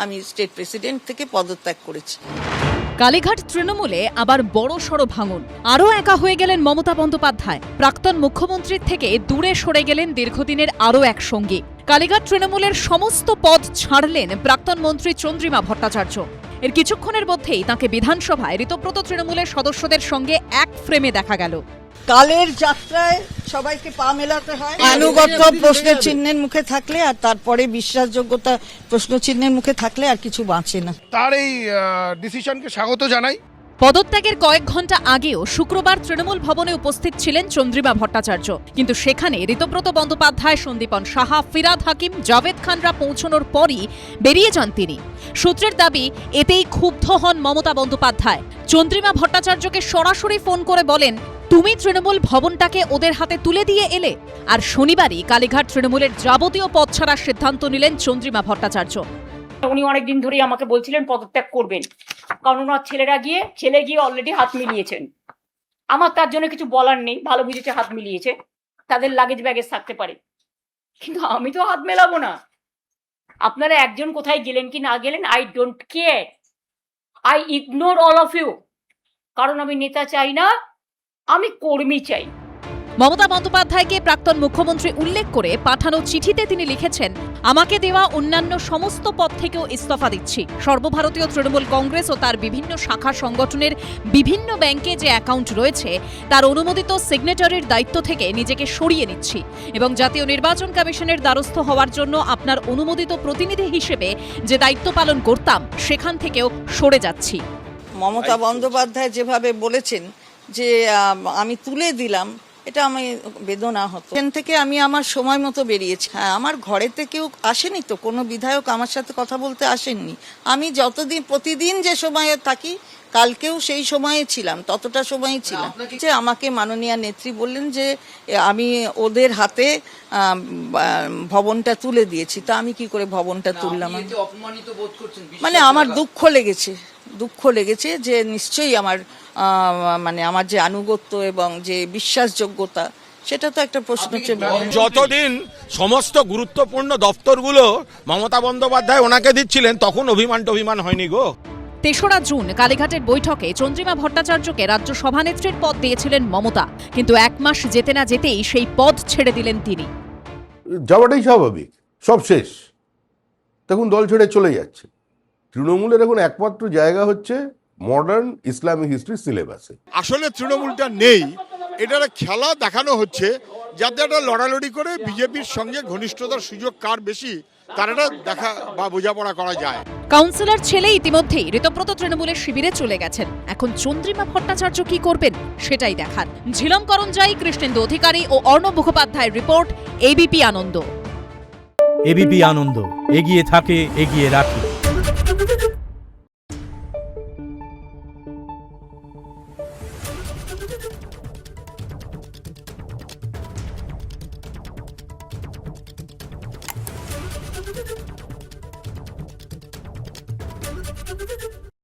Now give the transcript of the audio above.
আমি state president থেকে পদত্যাগ করেছি। কালীঘাট তৃণমূলে আবার বড় সড় ভাঙন। আরও একা হয়ে গেলেন মমতা বন্দ্যোপাধ্যায়। প্রাক্তন মুখ্যমন্ত্রীর থেকে দূরে সরে গেলেন দীর্ঘদিনের আরও এক সঙ্গী। কালীঘাট তৃণমূলের সমস্ত পদ ছাড়লেন প্রাক্তন মন্ত্রী চন্দ্রিমা ভট্টাচার্য। এর কিছুক্ষণের মধ্যেই তাঁকে বিধানসভায় ঋতব্রত তৃণমূলের সদস্যদের সঙ্গে এক ফ্রেমে দেখা গেল। কালের যাত্রায় সবাইকে পা মেলাতে হয়। আনুগত্য প্রশ্নের চিহ্নের মুখে থাকলে আর তারপরে বিশ্বাসযোগ্যতা প্রশ্ন চিহ্নের মুখে থাকলে আর কিছু বাঁচে না। তার এই ডিসিশনকে স্বাগত জানাই। পদত্যাগের কয়েক ঘন্টা আগেও শুক্রবার তৃণমূল ভবনে উপস্থিত ছিলেন চন্দ্রিমা ভট্টাচার্য, কিন্তু সেখানে ঋতব্রত বন্দ্যোপাধ্যায়, সন্দীপন সাহা, ফিরাদ হাকিম, জাভেদ খানরা পৌঁছানোর পরই বেরিয়ে যান তিনি। সূত্রের দাবি, এতেই ক্ষুব্ধ হন মমতা বন্দ্যোপাধ্যায়। চন্দ্রিমা ভট্টাচার্যকে সরাসরি ফোন করে বলেন, তুমি তৃণমূল ভবনটাকে ওদের হাতে তুলে দিয়ে এলে। আর শনিবারই কালীঘাট তৃণমূলের যাবতীয় পদ ছাড়ার সিদ্ধান্ত নিলেন চন্দ্রিমা ভট্টাচার্য। উনি অনেকদিন ধরেই আমাকে বলছিলেন পদত্যাগ করবেন, কারণ ওনার ছেলে গিয়ে অলরেডি হাত মিলিয়েছেন। আমার তার জন্য কিছু বলার নেই, ভালো বুঝেছে হাত মিলিয়েছে, তাদের লাগেজ ব্যাগেজ থাকতে পারে, কিন্তু আমি তো হাত মেলাবো না। আপনারা একজন কোথায় গেলেন কি না গেলেন, I don't care, I ignore all of you. কারণ আমি নেতা চাই না, আমি কর্মী চাই। মমতা বন্দ্যোপাধ্যায়কে প্রাক্তন মুখ্যমন্ত্রী উল্লেখ করে পাঠানো চিঠিতে তিনি লিখেছেন, আমাকে দেওয়া অন্যান্য সমস্ত পদ থেকেও ইস্তফা দিচ্ছি। সর্বভারতীয় তৃণমূল কংগ্রেস ও তার বিভিন্ন শাখা সংগঠনের বিভিন্ন ব্যাংকে যে অ্যাকাউন্ট রয়েছে তার অনুমোদিত সিগনেচারির দায়িত্ব থেকে নিজেকে সরিয়ে নিচ্ছি এবং জাতীয় নির্বাচন কমিশনের দ্বারস্থ হওয়ার জন্য আপনার অনুমোদিত প্রতিনিধি হিসেবে যে দায়িত্ব পালন করতাম সেখান থেকেও সরে যাচ্ছি। মমতা বন্দ্যোপাধ্যায় যেভাবে বলেছেন যে আমি তুলে দিলাম, এটা আমি বেদনা হতো। এখান থেকে আমি আমার সময় মতো বেরিয়েছি। হ্যাঁ, আমার ঘরেতে কেউ আসেনি তো, কোনো বিধায়ক আমার সাথে কথা বলতে আসেননি। আমি প্রতিদিন যে সময়ে থাকি, কালকেও সেই সময়ে ছিলাম, ততটা সময়ই ছিলাম। যে আমাকে মাননীয় নেত্রী বললেন যে আমি ওদের হাতে ভবনটা তুলে দিয়েছি। তা আমি কি করে ভবনটা তুললাম? মানে আমার দুঃখ লেগেছে যে নিশ্চয়ই আমার আমার যে আনুগত্য এবং যে বিশ্বাসযোগ্যতা, সেটা তো একটা প্রশ্ন। যতদিন সমস্ত গুরুত্বপূর্ণ দপ্তরগুলো মমতা বন্দ্যোপাধ্যায় ওনাকে দিচ্ছিলেন, তখন অভিমান হয়নি গো। ৩রা জুন কালীঘাটের বৈঠকে চন্দ্রিমা ভট্টাচার্যকে রাজ্য সভানেত্রীর পদ দিয়েছিলেন মমতা, কিন্তু 1 মাস যেতে না যেতেই সেই পদ ছেড়ে দিলেন তিনি। যাওয়াটাই স্বাভাবিক, সব শেষ, তখন দল ছেড়ে চলে যাচ্ছে। তৃণমূলের এখন একমাত্র জায়গা হচ্ছে মডার্ন ইসলামিক হিস্ট্রি সিলেবাসে। আসলে তৃণমূলটা নেই, এটা খেলা দেখানো হচ্ছে যাতে একটা লড়ালড়ি করে বিজেপির সঙ্গে ঘনিষ্ঠতার সুযোগ কার বেশি তার একটা দেখা বা বোঝাপড়া করা যায়। কাউন্সিলর ছেলে ইতিমধ্যেই ঋতব্রত তৃণমূলের শিবিরে চলে গেছেন। এখন চন্দ্রিমা ভট্টাচার্য কি করবেন সেটাই দেখার। ঝিলম করঞ্জাই, কৃষ্ণেন্দু অধিকারী ও অর্ণব মুখোপাধ্যায়ের রিপোর্ট, এবিপি আনন্দ। এবিপি আনন্দ, এগিয়ে থাকে, এগিয়ে রাখে। Thank you.